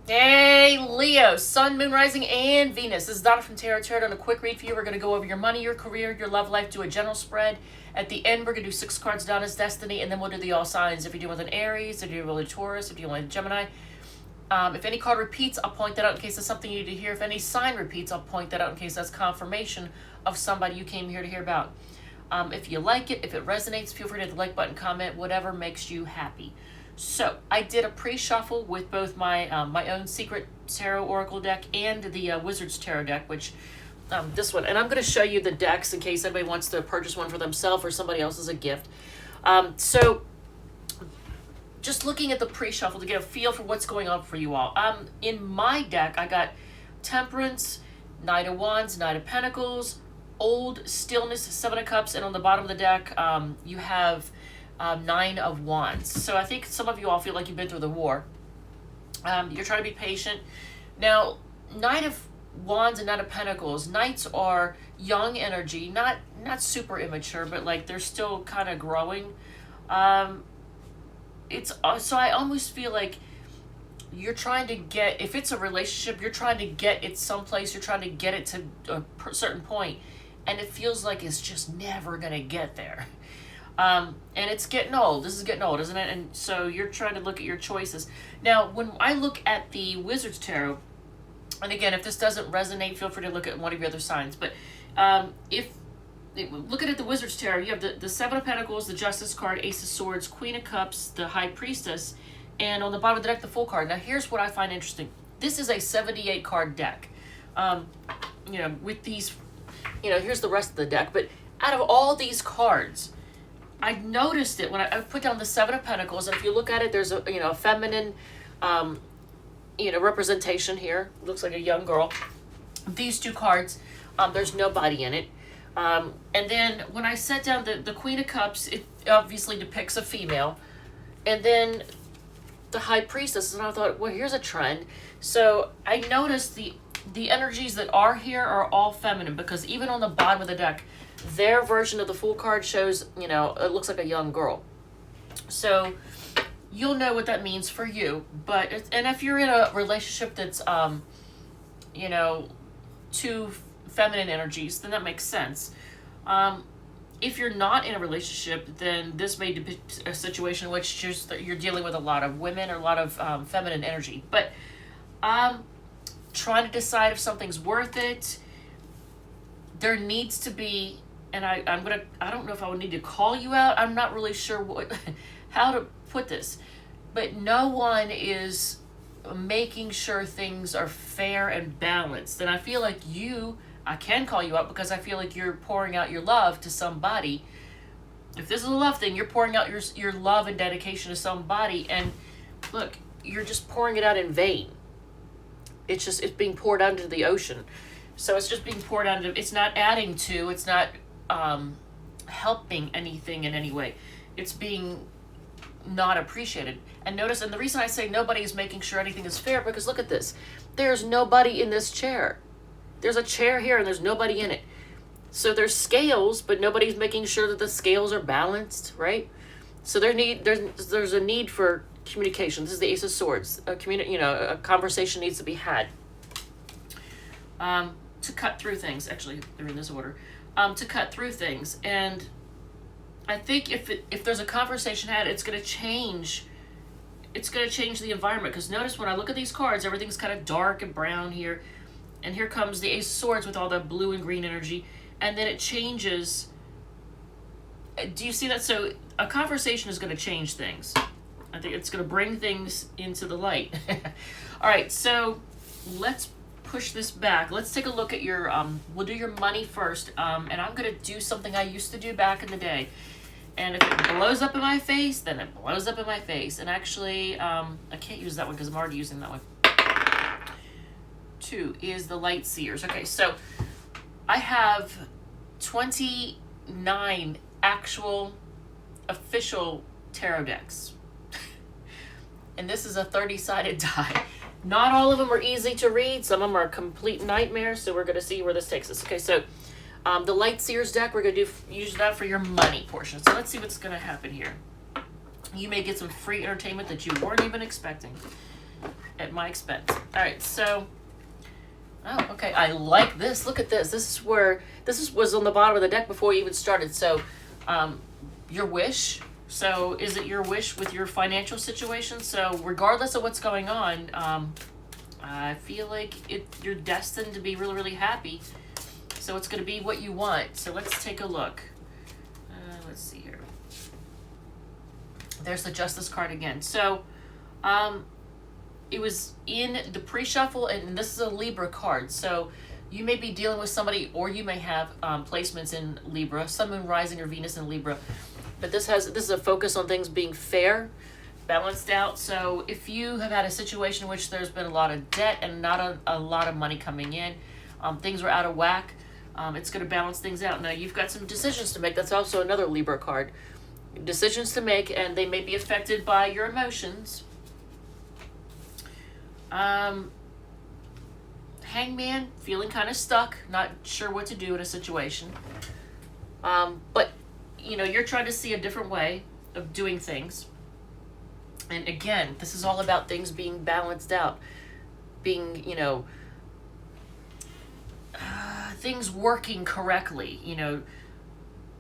Hey, Leo, Sun, Moon, Rising, and Venus. This is Donna from Tarot Tarot. On a quick read for you, we're going to go over your money, your career, your love life, do a general spread. At the end, we're going to do 6 cards, Donna's Destiny, and then we'll do the all signs. If you're dealing with an Aries, if you're dealing with a Taurus, if you're dealing with a Gemini. If any card repeats, I'll point that out in case it's something you need to hear. If any sign repeats, I'll point that out in case that's confirmation of somebody you came here to hear about. If you like it, if it resonates, feel free to hit the like button, comment, whatever makes you happy. So I did a pre-shuffle with both my my own secret tarot oracle deck and the Wizard's tarot deck, which this one. And I'm going to show you the decks in case anybody wants to purchase one for themselves or somebody else as a gift. So just looking at the pre-shuffle to get a feel for what's going on for you all. In my deck, I got Temperance, Knight of Wands, Knight of Pentacles, Old, Stillness, Seven of Cups, and on the bottom of the deck, you have Nine of Wands. So I think some of you all feel like you've been through the war. You're trying to be patient. Now, Knight of Wands and Knight of Pentacles. Knights are young energy, not super immature, but like they're still kind of growing. It's so I almost feel like you're trying to get, if it's a relationship, you're trying to get it someplace. You're trying to get it to a certain point, and it feels like it's just never gonna get there. And it's getting old. This is getting old, isn't it? And so you're trying to look at your choices. Now, when I look at the Wizard's Tarot, and again, if this doesn't resonate, feel free to look at one of your other signs. But if looking at the Wizard's Tarot, you have the Seven of Pentacles, the Justice card, Ace of Swords, Queen of Cups, the High Priestess, and on the bottom of the deck, the Full card. Now, here's what I find interesting. This is a 78 card deck. With these, here's the rest of the deck. But out of all these cards, I noticed it when I put down the Seven of Pentacles, and if you look at it, there's a feminine, representation here. Looks like a young girl. These two cards, there's nobody in it. And then when I set down the Queen of Cups, it obviously depicts a female, and then the High Priestess, and I thought, well, here's a trend. So I noticed the energies that are here are all feminine, because even on the bottom of the deck, their version of the Fool card shows, it looks like a young girl. So you'll know what that means for you. And if you're in a relationship that's, two feminine energies, then that makes sense. If you're not in a relationship, then this may depict a situation in which you're dealing with a lot of women or a lot of feminine energy. But trying to decide if something's worth it, there needs to be, and I don't know if I would need to call you out. I'm not really sure how to put this, but no one is making sure things are fair and balanced. And I feel like I can call you out because I feel like you're pouring out your love to somebody. If this is a love thing, you're pouring out your love and dedication to somebody, and look, you're just pouring it out in vain. It's being poured out into the ocean. So it's just being poured out into, it's not adding to, it's not helping anything in any way. It's being not appreciated. And notice, and the reason I say nobody is making sure anything is fair, because look at this. There's nobody in this chair. There's a chair here and there's nobody in it. So there's scales, but nobody's making sure that the scales are balanced, right? So there's a need for communication. This is the Ace of Swords. A conversation needs to be had. To cut through things. Actually, they're in this order. To cut through things. And I think if there's a conversation had, it's going to change. It's going to change the environment. Because notice when I look at these cards, everything's kind of dark and brown here. And here comes the Ace of Swords with all the blue and green energy. And then it changes. Do you see that? So a conversation is going to change things. I think it's going to bring things into the light. All right, so let's push this back. Let's take a look at your, we'll do your money first. And I'm going to do something I used to do back in the day. And if it blows up in my face, then it blows up in my face. And actually, I can't use that one because I'm already using that one. 2 is the Light Seers. Okay, so I have 29 actual official tarot decks. And this is a 30-sided die. Not all of them are easy to read. Some of them are complete nightmares, so we're going to see where this takes us. Okay, so the Light Seers deck, we're going to use that for your money portion. So let's see what's going to happen here. You may get some free entertainment that you weren't even expecting. at my expense. All right, so, oh, okay, I like this. Look at this. Was on the bottom of the deck before you even started. So, your wish. So, is it your wish with your financial situation? So, regardless of what's going on, I feel like you're destined to be really, really happy. So, it's going to be what you want. So, let's take a look. Let's see here. There's the Justice card again. So, it was in the pre-shuffle, and this is a Libra card. So you may be dealing with somebody, or you may have placements in Libra, Sun, Moon, Rising, or Venus in Libra. But this is a focus on things being fair, balanced out. So if you have had a situation in which there's been a lot of debt and not a lot of money coming in, things are out of whack, it's going to balance things out. Now you've got some decisions to make. That's also another Libra card. Decisions to make, and they may be affected by your emotions. Hangman, feeling kind of stuck, not sure what to do in a situation. But, you're trying to see a different way of doing things. And again, this is all about things being balanced out. Being, things working correctly.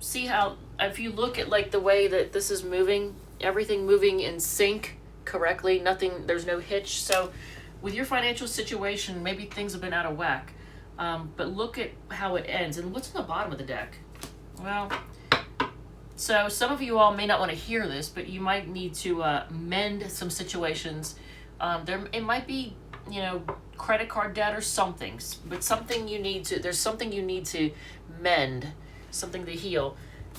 See how, if you look at like the way that this is moving, everything moving in sync correctly, there's no hitch. So with your financial situation, maybe things have been out of whack. But look at how it ends. And what's on the bottom of the deck? Well, so some of you all may not want to hear this, but you might need to mend some situations. It might be, credit card debt or something, but there's something you need to mend, something to heal.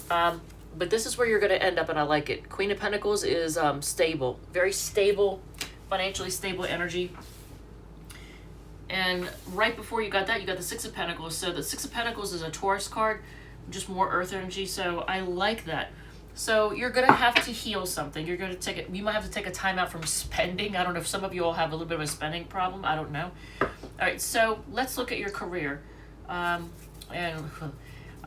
But this is where you're going to end up, and I like it. Queen of Pentacles is stable, very stable, financially stable energy. And right before you got that, you got the Six of Pentacles. So the Six of Pentacles is a Taurus card, just more earth energy. So I like that. So you're going to have to heal something. You're going to you might have to take a time out from spending. I don't know if some of you all have a little bit of a spending problem. I don't know. All right, so let's look at your career. And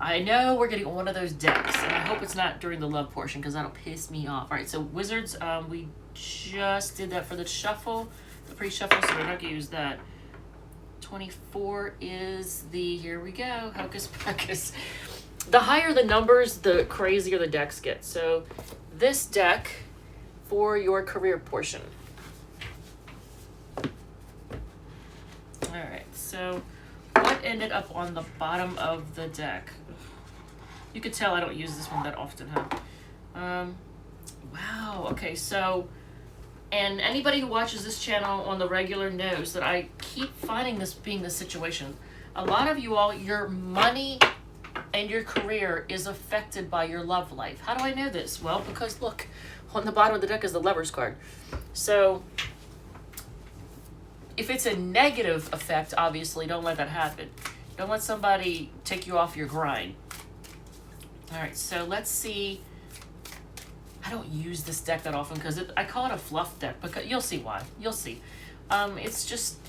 I know we're getting one of those decks, and I hope it's not during the love portion because that'll piss me off. All right, so Wizards, we just did that for the shuffle, the pre-shuffle, so we're not going to use that. 24 is here we go, Hocus Pocus. The higher the numbers, the crazier the decks get. So this deck for your career portion. All right, so what ended up on the bottom of the deck? You could tell I don't use this one that often, huh? Wow, okay, so, and anybody who watches this channel on the regular knows that I keep finding this being the situation. A lot of you all, your money and your career is affected by your love life. How do I know this? Well, because look, on the bottom of the deck is the Lovers card. So if it's a negative effect, obviously, don't let that happen. Don't let somebody take you off your grind. All right, so let's see. I don't use this deck that often because I call it a fluff deck, because you'll see why. You'll see. It's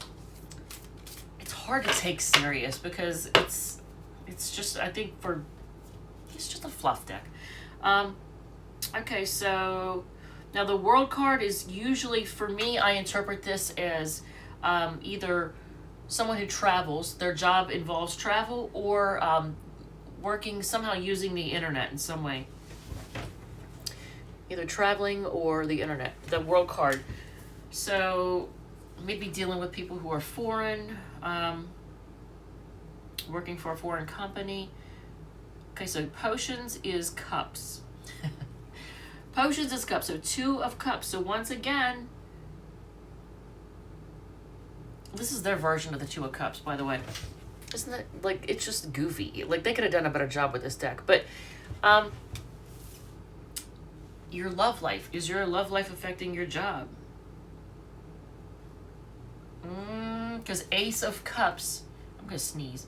hard to take serious because it's just, I think it's just a fluff deck. Okay, so now the World card is usually, for me, I interpret this as either someone who travels, their job involves travel, or working, somehow using the internet in some way. Either traveling or the internet, the World card. So maybe dealing with people who are foreign, working for a foreign company. Okay, so Potions is Cups. Potions is Cups, so Two of Cups. So once again, this is their version of the Two of Cups, by the way. Isn't that, like, it's just goofy. Like, they could have done a better job with this deck. But, your love life. Is your love life affecting your job? Because Ace of Cups. I'm going to sneeze.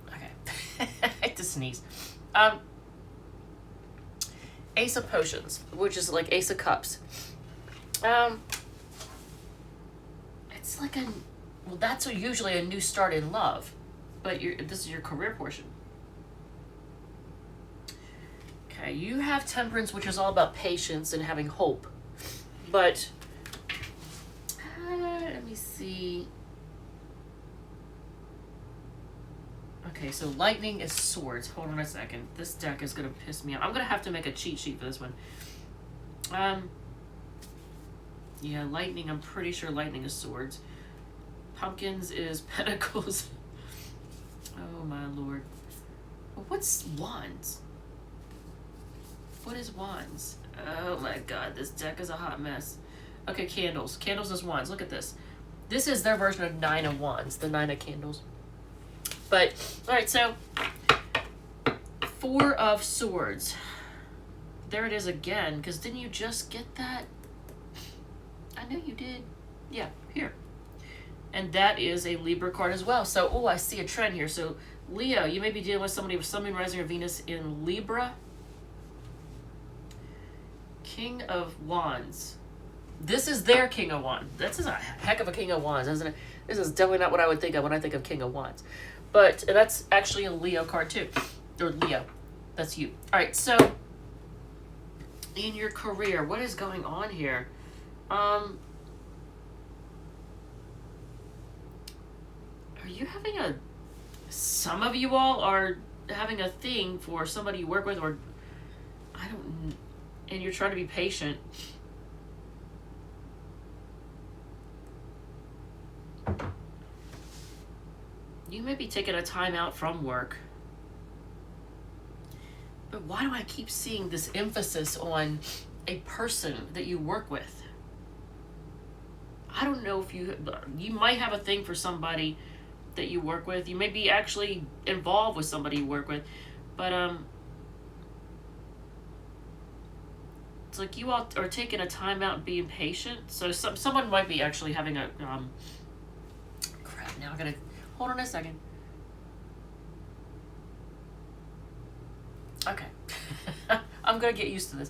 Okay. I hate to sneeze. Ace of Potions, which is like Ace of Cups. It's like that's usually a new start in love, but this is your career portion. Okay, you have Temperance, which is all about patience and having hope. But, let me see. Okay, so Lightning is Swords. Hold on a second. This deck is going to piss me off. I'm going to have to make a cheat sheet for this one. Yeah, Lightning, I'm pretty sure Lightning is Swords. Pumpkins is Pentacles. Oh my lord. What's Wands? What is Wands? Oh my god, this deck is a hot mess. Okay, Candles. Candles is Wands. Look at this. This is their version of Nine of Wands, the Nine of Candles. But, alright, so Four of Swords. There it is again, because didn't you just get that? I know you did. Yeah, here. And that is a Libra card as well. So, oh, I see a trend here. So, Leo, you may be dealing with somebody with Sun, Moon, Rising, or Venus in Libra. King of Wands. This is their King of Wands. This is a heck of a King of Wands, isn't it? This is definitely not what I would think of when I think of King of Wands. But that's actually a Leo card too. Or Leo. That's you. Alright, so in your career, what is going on here? Are you having a... Some of you all are having a thing for somebody you work with, or I don't... And you're trying to be patient. You may be taking a time out from work. But why do I keep seeing this emphasis on a person that you work with? I don't know if you might have a thing for somebody that you work with. You may be actually involved with somebody you work with. But it's like you all are taking a time out and being patient. So someone might be actually having a crap. Now I gotta hold on a second. Okay. I'm gonna get used to this.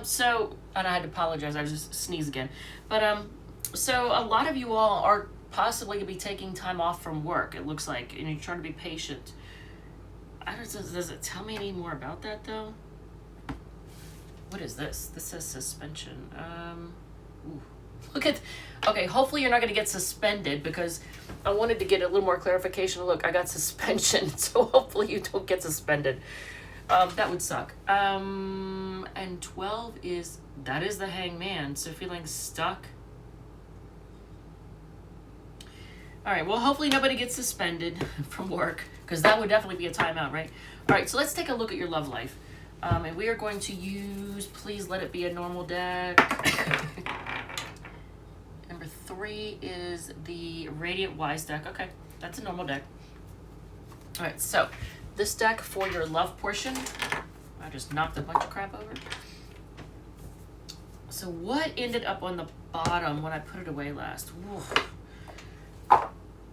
So, and I had to apologize. I just sneezed again. But so a lot of you all are possibly gonna be taking time off from work. It looks like, and you're trying to be patient. I don't. Does it tell me any more about that though? What is this? This says suspension. Ooh. Look at. Okay, hopefully you're not going to get suspended, because I wanted to get a little more clarification. Look, I got suspension, so hopefully you don't get suspended. That would suck. And 12 is, that is the Hangman, so feeling stuck. Alright, well, hopefully nobody gets suspended from work, because that would definitely be a timeout, right? Alright, so let's take a look at your love life. And we are going to use, please let it be a normal deck. Number 3 is the Radiant Wise deck. Okay, that's a normal deck. All right, so this deck for your love portion. I just knocked a bunch of crap over. So what ended up on the bottom when I put it away last? Whew.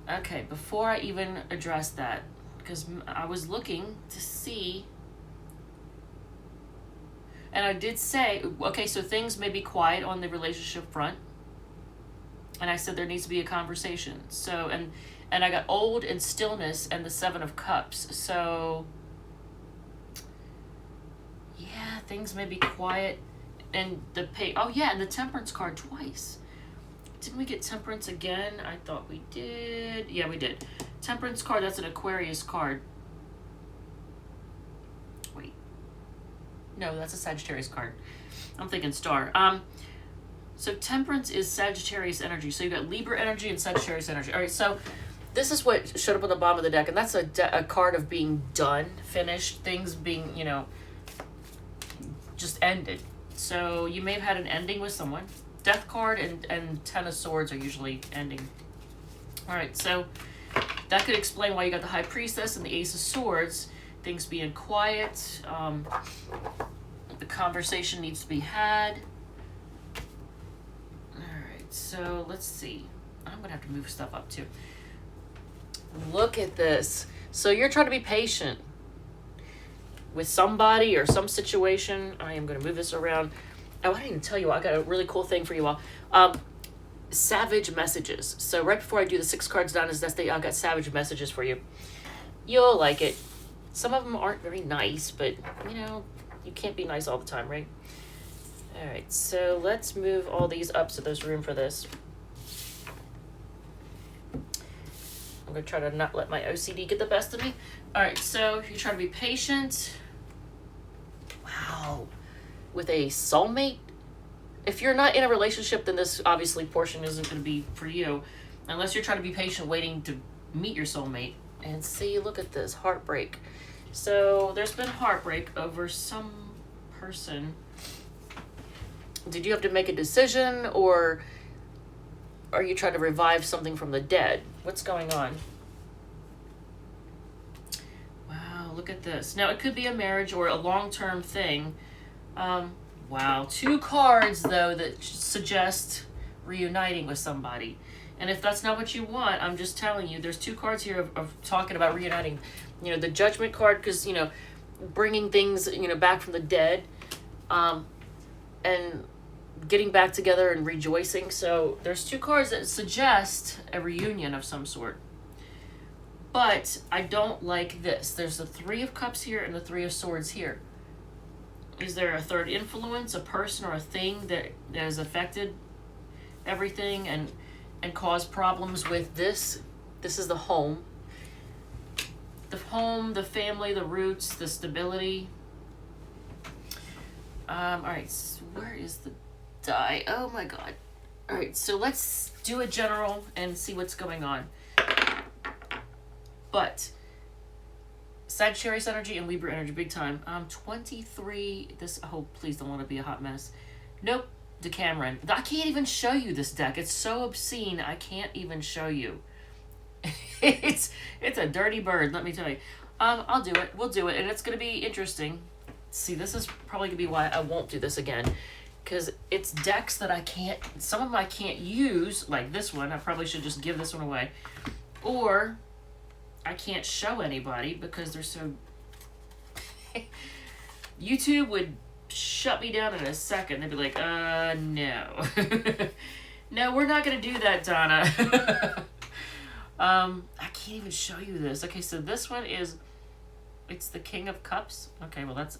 Okay, before I even address that, because I was looking to see... And I did say, okay, so things may be quiet on the relationship front. And I said there needs to be a conversation. So, and I got old and stillness and the 7 of Cups. So, yeah, things may be quiet. And the oh yeah, and the Temperance card twice. Didn't we get Temperance again? I thought we did. Yeah, we did. Temperance card, that's an Aquarius card. Wait. No, that's a Sagittarius card. I'm thinking Star. So Temperance is Sagittarius energy. So you got Libra energy and Sagittarius energy. All right, so this is what showed up on the bottom of the deck, and that's a card of being done, finished, things being, you know, just ended. So you may have had an ending with someone. Death card and 10 of Swords are usually ending. All right, so that could explain why you got the High Priestess and the Ace of Swords. Things being quiet. The conversation needs to be had. Alright, so let's see. I'm going to have to move stuff up too. Look at this. So you're trying to be patient with somebody or some situation. I am going to move this around. Oh, I didn't even tell you, I got a really cool thing for you all. Savage messages. So right before I do the 6 cards down his desk, I got savage messages for you. You'll like it. Some of them aren't very nice, but, you know, You can't be nice all the time, right? All right, so let's move all these up so there's room for this. I'm going to try to not let my OCD get the best of me. All right, so you try to be patient. Wow. With a soulmate? If you're not in a relationship, then this obviously portion isn't going to be for you. Unless you're trying to be patient waiting to meet your soulmate. And see, look at this, heartbreak. So there's been heartbreak over some person. Did you have to make a decision, or are you trying to revive something from the dead? What's going on? Wow, look at this. Now, it could be a marriage or a long-term thing. Wow, 2 cards, though, that suggest reuniting with somebody. And if that's not what you want, I'm just telling you, there's 2 cards here of talking about reuniting. You know, the Judgment card, because, you know, bringing things, you know, back from the dead, and getting back together and rejoicing. So there's 2 cards that suggest a reunion of some sort. But I don't like this. There's the 3 of Cups here and the 3 of Swords here. Is there a third influence, a person or a thing that has affected everything and caused problems with this? This is the home. The home, the family, the roots, the stability. All right, so where is the die? Oh my God. All right, so let's do a general and see what's going on. But Sagittarius energy and Libra energy, big time. 23, this, oh, please don't want to be a hot mess. Nope, Decameron. I can't even show you this deck. It's so obscene, I can't even show you. It's a dirty bird, let me tell you. I'll do it, we'll do it, and it's going to be interesting. See, this is probably going to be why I won't do this again. Because it's decks that I can't, some of them I can't use, like this one. I probably should just give this one away. Or I can't show anybody because they're so... YouTube would shut me down in a second. They'd be like, no. No, we're not going to do that, Donna. I can't even show you this. Okay, so this one is... It's the King of Cups. Okay, well that's...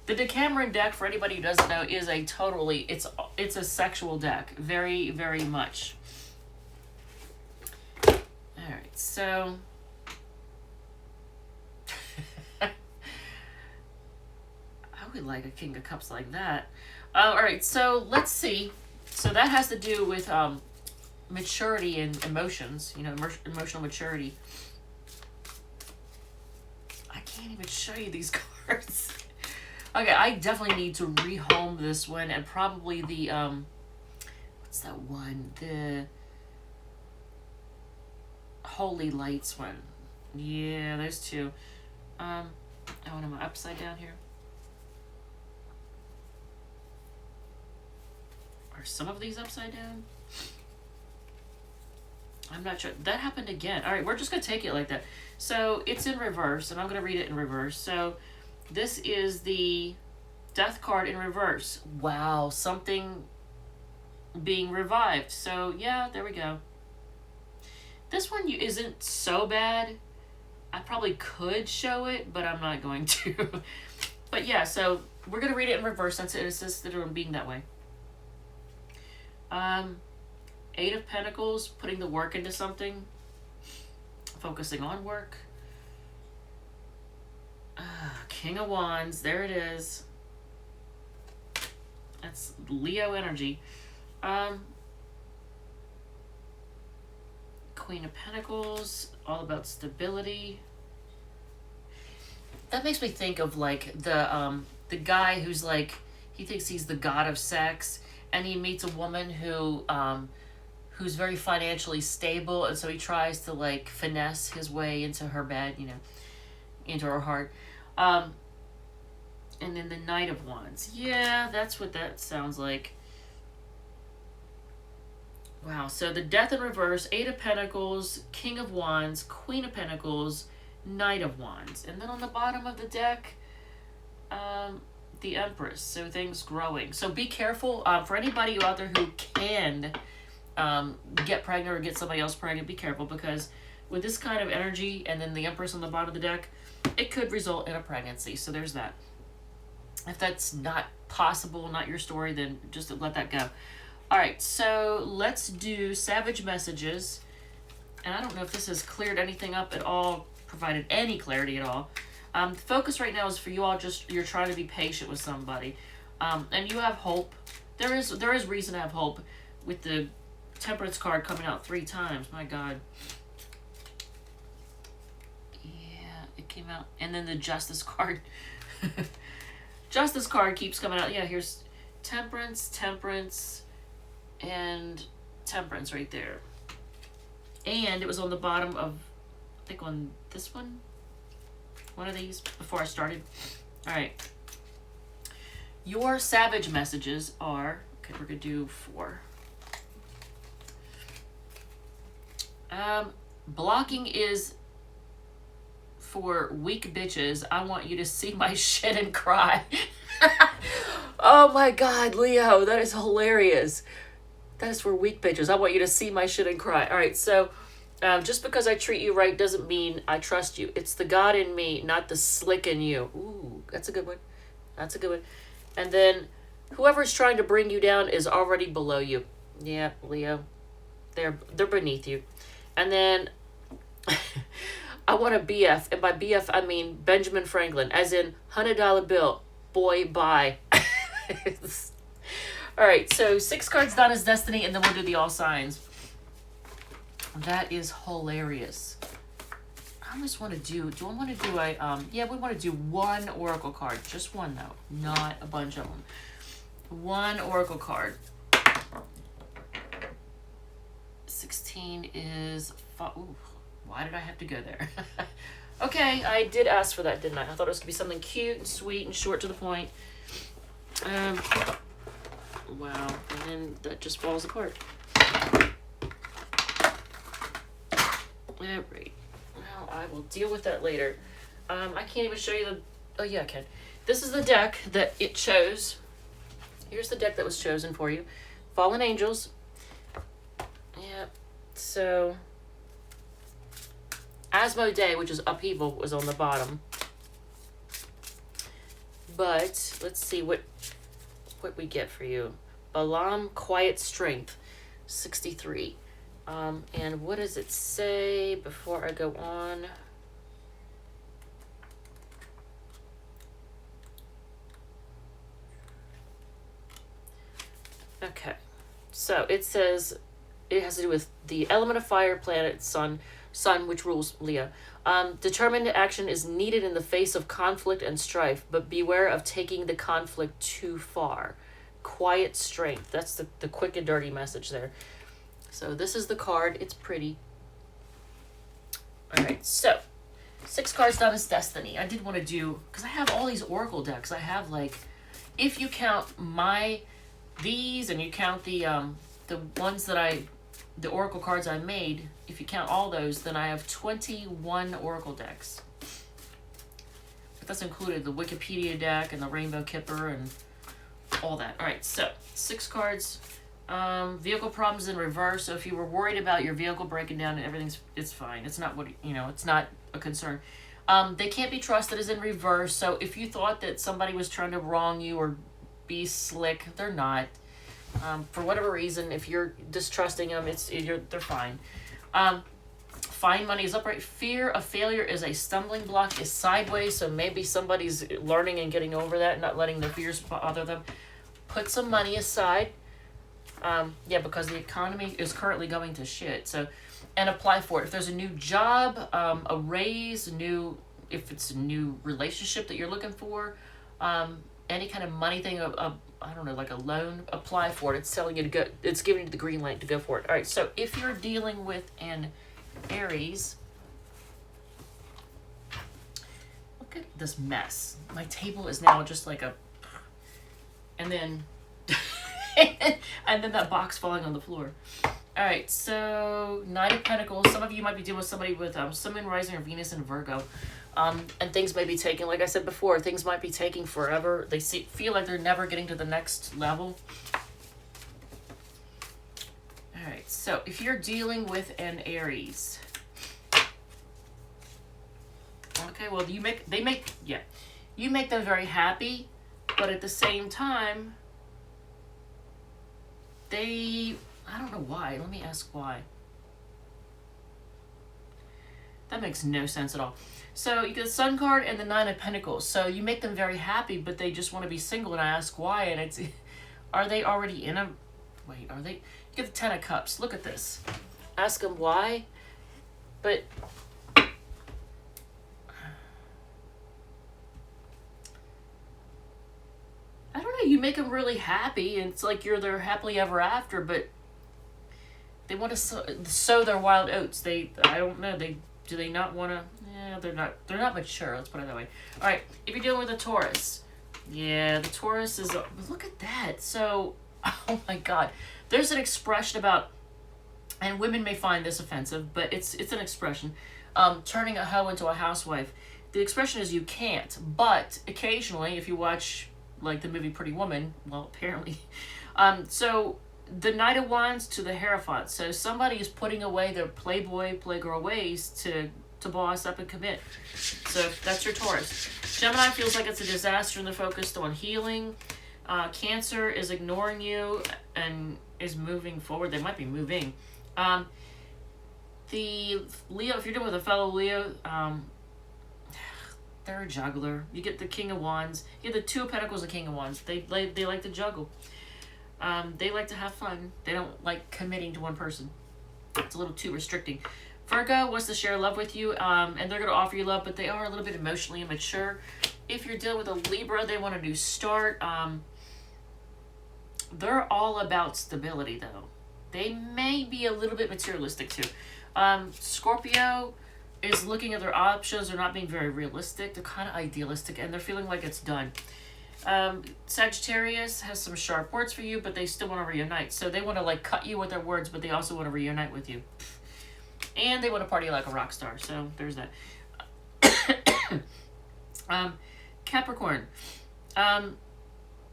The Decameron deck, for anybody who doesn't know, is a totally... It's a sexual deck. Very, very much. Alright, so... I would like a King of Cups like that. Alright, so let's see. So that has to do with maturity and emotions. You know, emotional maturity. I can't even show you these cards. Okay, I definitely need to rehome this one, and probably the, what's that one? The Holy Lights one. Yeah, those 2. Oh, and am I upside down here? Are some of these upside down? I'm not sure. That happened again. All right, we're just going to take it like that. So it's in reverse, and I'm going to read it in reverse. So this is the Death card in reverse. Wow, something being revived. So yeah, there we go. This one isn't so bad. I probably could show it, but I'm not going to. But yeah, so we're going to read it in reverse since it insisted on being that way. 8 of Pentacles, putting the work into something. Focusing on work. King of Wands, there it is. That's Leo energy. Queen of Pentacles, all about stability. That makes me think of like the guy who's like, he thinks he's the god of sex, and he meets a woman who who's very financially stable, and so he tries to like finesse his way into her bed, you know, into her heart. And then the Knight of Wands. Yeah, that's what that sounds like. Wow, so the Death in reverse, 8 of Pentacles, King of Wands, Queen of Pentacles, Knight of Wands. And then on the bottom of the deck, the Empress. So things growing. So be careful. For anybody out there who can get pregnant or get somebody else pregnant, be careful, because with this kind of energy and then the Empress on the bottom of the deck, it could result in a pregnancy. So there's that. If that's not possible, not your story, then just let that go. All right, so let's do Savage Messages. And I don't know if this has cleared anything up at all, provided any clarity at all. The focus right now is for you all, just you're trying to be patient with somebody. And you have hope. There is reason to have hope with the Temperance card coming out 3 times. My God. Yeah, it came out. And then the Justice card. Justice card keeps coming out. Yeah, here's Temperance, Temperance, and Temperance right there. And it was on the bottom of, I think on this one of these before I started. All right. Your Savage Messages are, okay, we're going to do 4. Blocking is for weak bitches. I want you to see my shit and cry. Oh my God, Leo, that is hilarious. That is for weak bitches. I want you to see my shit and cry. All right, so just because I treat you right doesn't mean I trust you. It's the God in me, not the slick in you. Ooh, that's a good one. That's a good one. And then whoever's trying to bring you down is already below you. Yeah, Leo. They're beneath you. And then I want a BF. And by BF, I mean Benjamin Franklin. As in, $100 bill. Boy, bye. All right, so 6 cards, Donna's Destiny, and then we'll do the all signs. That is hilarious. I almost want to do I want to do a, yeah, we want to do 1 oracle card. Just 1, though. Not a bunch of them. 1 oracle card. 16 is, ooh, why did I have to go there? Okay, I did ask for that, didn't I? I thought it was going to be something cute and sweet and short to the point. Wow, and then that just falls apart. Alright. Well, I will deal with that later. I can't even show you the... Oh, yeah, I can. This is the deck that it chose. Here's the deck that was chosen for you. Fallen Angels. Yeah, so... Asmodee, which is Upheaval, was on the bottom. But, let's see what we get for you. Balaam, Quiet Strength, 63. And what does it say before I go on? Okay, so it says it has to do with the element of fire, planet, sun, which rules Leo. Determined action is needed in the face of conflict and strife, but beware of taking the conflict too far. Quiet Strength. That's the quick and dirty message there. So this is the card. It's pretty. All right, so 6 cards, Donna's Destiny. I did want to do, because I have all these oracle decks. I have, like, if you count these and you count the ones that the oracle cards I made, if you count all those, then I have 21 oracle decks. But that's included the Wikipedia deck and the Rainbow Kipper and all that. All right, so 6 cards. Vehicle problems in reverse. So if you were worried about your vehicle breaking down and it's fine. It's not it's not a concern. They can't be trusted is in reverse. So if you thought that somebody was trying to wrong you or be slick, they're not. For whatever reason, if you're distrusting them, they're fine. Find money is upright. Fear of failure is a stumbling block, is sideways. So maybe somebody's learning and getting over that, not letting their fears bother them. Put some money aside. Yeah, because the economy is currently going to shit. So, and apply for it. If there's a new job, a raise, if it's a new relationship that you're looking for, any kind of money thing, I don't know, like a loan, apply for it. It's telling you to go. It's giving you the green light to go for it. All right. So if you're dealing with an Aries, look at this mess. My table is now just like and then. And then that box falling on the floor. All right, so Knight of Pentacles. Some of you might be dealing with somebody with Sun, Moon, Rising, or Venus in Virgo. And things may be taking, like I said before, things might be taking forever. They feel like they're never getting to the next level. All right, so if you're dealing with an Aries, Okay, well, you make them very happy, but at the same time, I don't know why. Let me ask why. That makes no sense at all. So you get the Sun card and the Nine of Pentacles. So you make them very happy, but they just want to be single, and I ask why, and it's, are they already in a, wait, are they, you get the Ten of Cups. Look at this. Ask them why, but I don't know, you make them really happy, and it's like you're their happily ever after, but they want to sow their wild oats. I don't know, do they not want to, yeah, they're not mature, let's put it that way. All right, if you're dealing with a Taurus, yeah, the Taurus is, look at that. So, oh my God, there's an expression about, and women may find this offensive, but it's an expression, turning a hoe into a housewife. The expression is you can't, but occasionally, if you watch like the movie Pretty Woman, well, apparently, so the Knight of Wands to the Hierophant. So somebody is putting away their playboy, playgirl ways to boss up and commit. So that's your Taurus. Gemini feels like it's a disaster and they're focused on healing. Cancer is ignoring you and is moving forward. They might be moving. The Leo, if you're dealing with a fellow Leo, they're a juggler. You get the King of Wands. You get the Two of Pentacles and King of Wands. They like to juggle. They like to have fun. They don't like committing to one person. It's a little too restricting. Virgo wants to share love with you, and they're going to offer you love, but they are a little bit emotionally immature. If you're dealing with a Libra, they want a new start. They're all about stability, though. They may be a little bit materialistic, too. Scorpio is looking at their options. They're not being very realistic. They're kind of idealistic, and they're feeling like it's done. Sagittarius has some sharp words for you, but they still want to reunite. So they want to like cut you with their words, but they also want to reunite with you. And they want to party like a rock star. So there's that. Capricorn.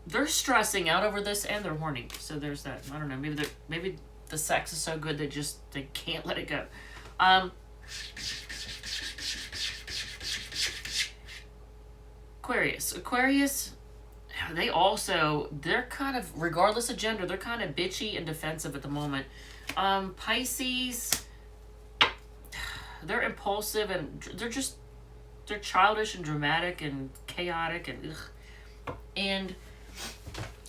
They're stressing out over this and they're horny. So there's that. I don't know. Maybe the sex is so good they can't let it go. Aquarius, they're kind of, regardless of gender, they're kind of bitchy and defensive at the moment. Pisces, they're impulsive and they're childish and dramatic and chaotic and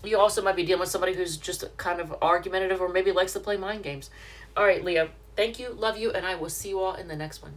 you also might be dealing with somebody who's just kind of argumentative or maybe likes to play mind games. All right, Leo, thank you, love you, and I will see you all in the next one.